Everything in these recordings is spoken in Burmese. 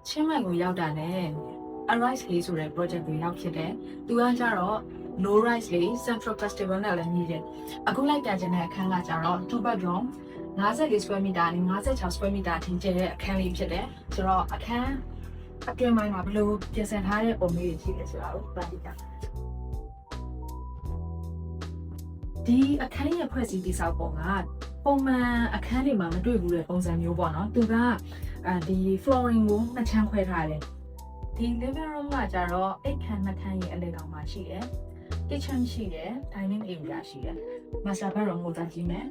ချင်းမိုင်ကိုရောက်တာနဲ့ Arise လေးဆိုတဲ့ project ကိုရောက်ဖြစ်တယ်။သူကကြတော့ No Rise လေး Central Festival နဲ့လည်းညီတယ်။အခုလိုက်ပြခြင်းတဲ့အခန်းကကြတော့ 2 bedroom 54 square meter နဲ့56 square meter အထိကျတဲ့အခန်းလေးဖြစ်တယ်။ဆိုတော့အခန်းအတွင်းပိုင်းမှာဘယ်လိုပြင်ဆင်ထားတဲ့ပုံလေးတွေရှိလဲဆိုတာကိုပြပြတာ။ဒီအခန်းရဲ့ဖွဲ့စည်းတည်ဆောက်ပုံကပုံမှန်အခန်းတွေမှာမတွေ့ဘူးတဲ့ပုံစံမျိုးပေါ့နော်။သူကဒီ flooring ကိုနှစ်ချမ်းခွဲထားတယ်။ဒီ living room ကကြတော့အိတ်ခန်းနှစ်ခန်းရဲ့အလယ်ကောင်မှာရှိတယ်။ kitchen ရှိတယ် dining area ရှိတယ် master bedroom ကိုတက်ကြည့်မယ်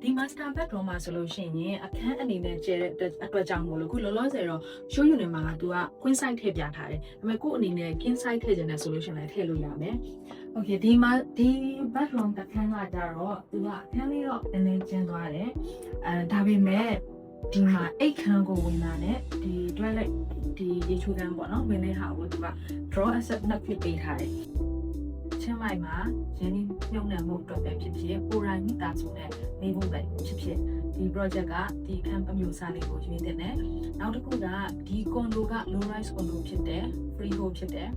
ဒီ master bedroom မှာဆိုလို့ရှိရင်အခန်းအနေနဲ့ကျဲတဲ့အတွက်ကြောင့်မို့လို့ခုလောလောဆယ်တော့ show unit မှာကသူက queen size ထည့်ပြထားတယ်ဒါပေမဲ့ကို့အနေနဲ့ king size ထည့်ချင်တယ်ဆိုလို့ရှိရင်လည်းထည့်လို့ရမယ် okay ဒီ bedroom တစ်ခန်းကကြတော့သူကအခန်းလေးတော့နည်းနည်းကျဉ်သွားတယ်ဒါပေမဲ့ဒီမှာအိတ်ခန်းကိုဝင်လာတဲ့ဒီ toilet ဒီရေချိုးခန်းပေါ့နော်ဝင်တဲ့ဟာကိုသူက draw asset နှစ်ဖြစ်ပေးထားတယ်ချင်းမိုင်မှာရင်းနှီးမြှုပ်နှံမှုအတွက်ပဲဖြစ်ဖြစ်ကိုရိုင်းမိသားစုနဲ့နေဖို့ပဲဖြစ်ဖြစ်ဒီ project ကဒီခန်းအမျိုးအစားလေးကိုရွေးတင်တယ်နောက်တစ်ခုကဒီ condo က low rise condo ဖြစ်တယ် freehold ဖြစ်တယ်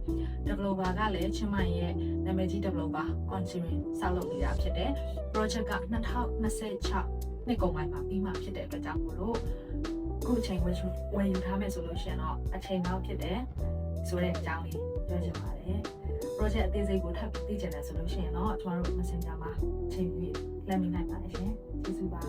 developer ကလည်းချင်းမိုင်ရဲ့နာမည်ကြီး developer considering ဆောက်လုပ်နေတာဖြစ်တယ် project က2026နှစ်ကုန်ပိုင်းမှာပြီးမှဖြစ်တဲ့အတွက်ကြောင့်မို့လို့ခုအချိန်ဝယ်ယူထားမယ်ဆိုလို့ရှိရင်တော့အချိန်နောက်ဖြစ်တယ်ဆိုတဲ့အကြောင်းလေးပြောချင်ပါတယ် project အသေးစိတ်ကိုထပ်ပြီးသိချင်တယ်ဆိုလို့ရှိရင်တော့ကျွန်တော်တို့ Messenger မှာချိန်ပြီးလက်မိနိုင်ပါတယ်ရှင်ကျေးဇူးပါ